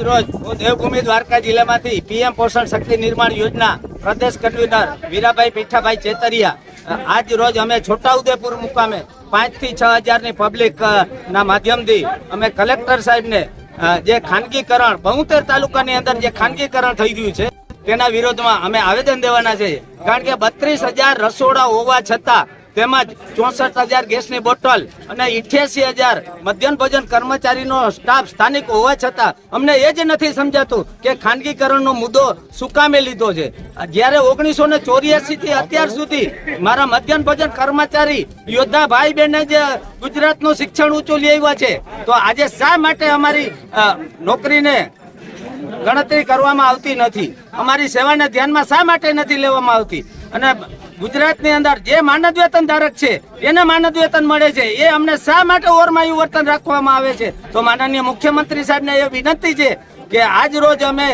રોજ હું દેવભૂમિ દ્વારકા જિલ્લામાંથી પીએમ પોષણ શક્તિ નિર્માણ યોજના પ્રદેશ કન્વીનર વીરાભાઈ પીઠાભાઈ ચેતરિયા આજ રોજ અમે છોટાઉદેપુર મુકામે 5 થી 6 હજારની પબ્લિક ના માધ્યમથી અમે કલેક્ટર સાહેબને જે ખાનગીકરણ 72 તાલુકાની અંદર જે ખાનગીકરણ થઈ ગયું છે તેના વિરોધમાં અમે આવેદન દેવાના છે, કારણ કે 32,000 રસોડા હોવા છતાં તેમજ 64,000 ગેસની બોટલ અને 88,000 મધ્યાહન ભોજન કર્મચારીનો સ્ટાફ સ્થાનિક હોવા છતાં અમને એ જ નથી સમજાતું કે ખાનગીકરણનો મુદ્દો શું કામે લીધો છે। જ્યારે 1984 થી અત્યાર સુધી મારા મધ્યાહન ભોજન કર્મચારી યોદ્ધા ભાઈ બહેને જે ગુજરાતનું શિક્ષણ ઊંચું લઈ આવ્યા છે, તો આજે શા માટે અમારી નોકરીને ગણતરી કરવામાં આવતી નથી, અમારી સેવાને ધ્યાનમાં શા માટે નથી લેવામાં આવતી? અને ગુજરાતની અંદર જે માનદ વેતન ધારક છે એને માનદ વેતન મળે છે, એ અમને શા માટે ઓરમાયું વર્તન રાખવામાં આવે છે? તો માનનીય મુખ્યમંત્રી સાહેબને એ વિનંતી છે કે આજ રોજ અમે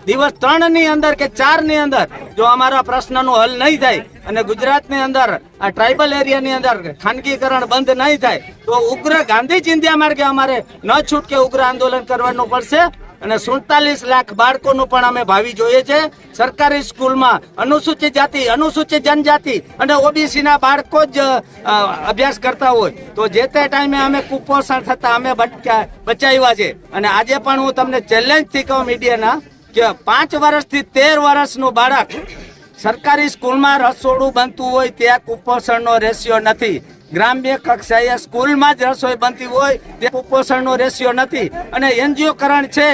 દિવસ 3 ની અંદર કે 4 ની અંદર જો અમારા પ્રશ્નનું હલ નહીં થાય અને ગુજરાતની અંદર આ ટ્રાઇબલ એરિયાની અંદર ખાનગીકરણ બંધ નહીં થાય તો ઉગ્ર ગાંધી ચિંધ્યા માર્ગે અમારે ન છૂટકે ઉગ્ર આંદોલન કરવાનું પડશે। અને 47 લાખ બાળકોનું પણ અમે ભાવિ જોઈએ છે। સરકારી સ્કૂલમાં અનુસૂચિત જાતિ, અનુસૂચિત જનજાતિ અને ઓબીસી ના બાળકો જ અભ્યાસ કરતા હોય, તો જે તે ટાઈમે અમે કુપોષણ થતા અમે બચાવ્યા છે। અને આજે પણ હું તમને ચેલેન્જથી કહું મીડિયાના કે 5 વર્ષથી 13 વર્ષનું બાળક સરકારી સ્કૂલમાં રસોડું બનતું હોય ત્યાં કુપોષણનો રેશિયો નથી, ગ્રામ્ય કક્ષાએ સ્કૂલમાં જ રસોઈ બનતી હોય ત્યાં કુપોષણનો રેશિયો નથી, અને એનજીઓકરણ છે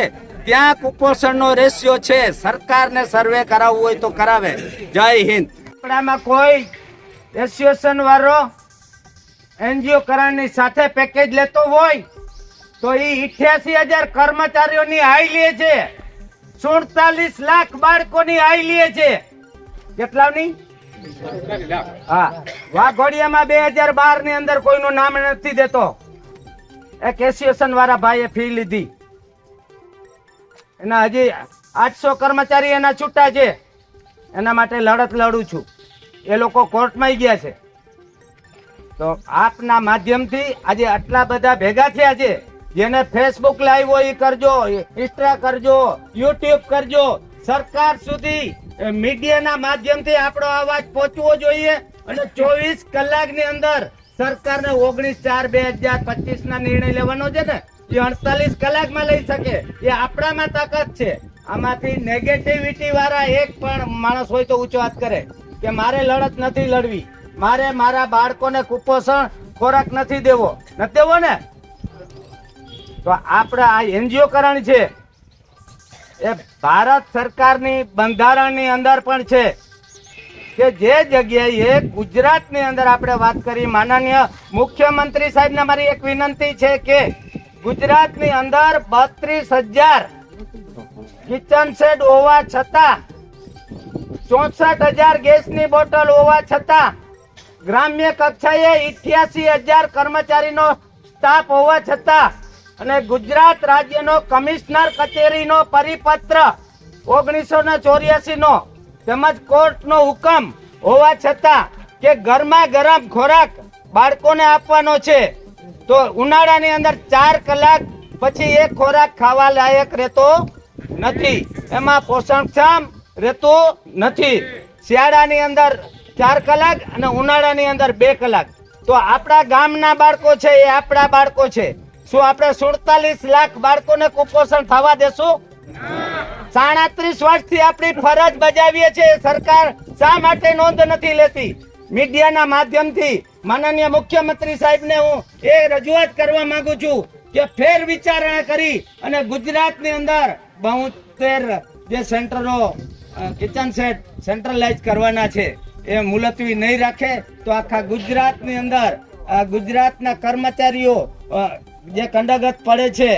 ત્યાં કુપોષણનો રેશિયો છે। સરકારને સર્વે કરાવવું હોય તો કરાવે। જય હિન્દ। આપણામાં કોઈ એસોસિએશન વાળો એનજીઓકરણની સાથે પેકેજ લેતો હોય તો એ 88,000 કર્મચારીઓની હાઈ લે છે, 47 લાખ બાળકોની હાઈ લે છે। કેટલાની? હા, વાઘોડિયામાં 2012 ની અંદર કોઈનું નામ નથી દેતો, એક એસોસિએશન વાળા ભાઈએ ફી લીધી, એના હજી 800 કર્મચારી એના છૂટા છે, એના માટે લડત લડું છું। એ લોકો કોર્ટમાં ગયા છે, તો આપના માધ્યમથી આજે આટલા બધા ભેગા થયા છે, જેને ફેસબુક લાઈવ હોય એ કરજો, ઇન્સ્ટા કરજો, યુટ્યુબ કરજો, સરકાર સુધી મીડિયાના માધ્યમથી આપણો અવાજ પહોંચવો જોઈએ। અને 24 કલાકની અંદર સરકારને 19/4/2025 ના નિર્ણય લેવાનો છે ને, એ 48 કલાકમાં લઈ શકે, એ આપણામાં તાકાત છે। આમાંથી નેગેટિવિટી વાળા એક પણ માણસ હોય તો ઊંચો હાથ કરે કે મારે લડત નથી લડવી, મારે મારા બાળકોને કુપોષણ ખોરાક નથી દેવો ને, તો આપણે આ એનજીઓકરણ છે એ ભારત સરકારની બંધારણની અંદર પણ છે કે જે જગ્યાએ ગુજરાતની અંદર આપણે વાત કરી, માનનીય મુખ્યમંત્રી સાહેબને મારી એક વિનંતી છે કે ગુજરાતની અંદર 32,000 કિચન શેડ હોવા છતાં, 64,000 ગેસની બોટલ હોવા છતાં, ગ્રામ્ય કક્ષાએ 88,000 કર્મચારીનો સ્ટાફ હોવા છતાં, અને ગુજરાત રાજ્યનો કમિશનર કચેરીનો પરિપત્ર 1984 નો તેમજ કોર્ટનો હુકમ હોવા છતાં કે ગરમા ગરમ ખોરાક બાળકોને આપવાનો છે, તો ઉનાળાની અંદર 4 કલાક પછી એ ખોરાક ખાવા લાયક રહેતો નથી, એમાં પોષણક્ષમ રહેતું નથી। શિયાળાની અંદર 4 કલાક અને ઉનાળાની અંદર 2 કલાક। તો આપણા ગામના બાળકો છે એ આપણા બાળકો છે, શું આપણે 47 લાખ બાળકોને કુપોષણ થવા દેશું? 37 વર્ષથી આપણી ફરજ બજાવીએ છીએ, સરકાર શા માટે નોંધ નથી લેતી? મીડિયાના માધ્યમથી માનનીય મુખ્યમંત્રી સાહેબને હું એ રજૂઆત કરવા માંગુ છું કે ફેર વિચારણા કરી અને ગુજરાતની અંદર 72 જે સેન્ટરો કિચન સેટ સેન્ટ્રલાઇઝ કરવાના છે એ મુલતવી નહીં રાખે તો આખા ગુજરાતની અંદર ગુજરાતના કર્મચારીઓ જે કંડગત પડે છે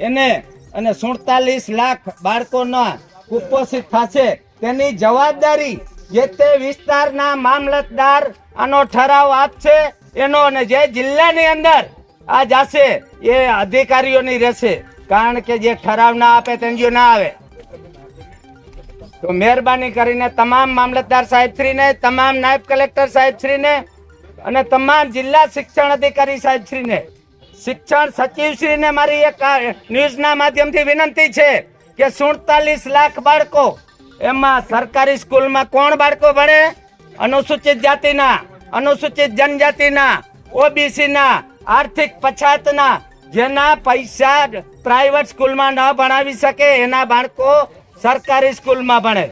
એને અને 47 લાખ બાળકોના કુપોષિત થશે, તેની જવાબદારી જે તે વિસ્તારના મામલતદાર આનો ઠરાવ આપશે એનો, અને જે જિલ્લાની અંદર આ જશે એ અધિકારીઓની રહેશે, કારણ કે જે ઠરાવ ના આપે તેનજીઓ ના આવે। તો મહેરબાની કરીને તમામ મામલતદાર સાહેબશ્રીને, તમામ નાયબ કલેક્ટર સાહેબશ્રીને અને તમામ જિલ્લા શિક્ષણ અધિકારી સાહેબશ્રીને શિક્ષણ સચિવશ્રીને મારી એક ન્યૂઝના માધ્યમથી વિનંતી છે કે 47 લાખ બાળકો, એમાં સરકારી સ્કૂલમાં કોણ બાળકો ભણે? અનુસૂચિત જાતિના, અનુસૂચિત જનજાતિના, ઓબીસીના, આર્થિક પછાતના, જેના પૈસા પ્રાઇવેટ સ્કૂલમાં ન ભણાવી શકે એના બાળકો સરકારી સ્કૂલમાં ભણે.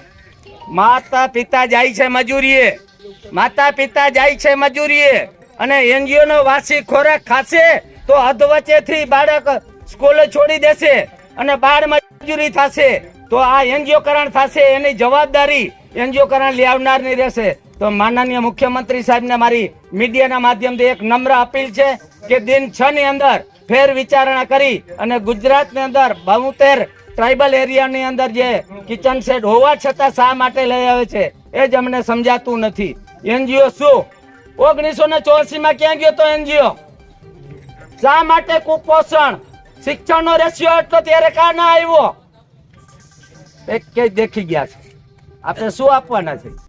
માતા પિતા જાય છે મજૂરીએ, માતા પિતા જાય છે મજૂરીએ અને એનજીઓ નો વાસી ખોરાક ખાશે તો અધવચ્ચેથી બાળક સ્કૂલ છોડી દેશે અને બાળ મજૂરી થશે તો આ એનજીઓકરણ થશે. એની જવાબદારી એનજીઓકરણ લઈ આવનારની રહેશે. તો માનનીય મુખ્યમંત્રી સાહેબને મારી મીડિયાના માધ્યમથી એક નમ્ર અપીલ છે કે દિન 6 ની અંદર ફેર વિચારણા કરી અને ગુજરાતની અંદર 72 ટ્રાઇબલ એરિયાની અંદર જે કિચન સેટ હોવા છતાં શા માટે લઈ આવે છે એ જ અમને સમજાતું નથી. એનજીઓ શું 1984 માં ક્યાં ગયો તો એનજીઓ? શા માટે કુપોષણ શિક્ષણનો રેશિયો એટલો ત્યારે કા ના આવ્યો? એક કે દેખી ગયા છે. આપણે શું આપવાના છે?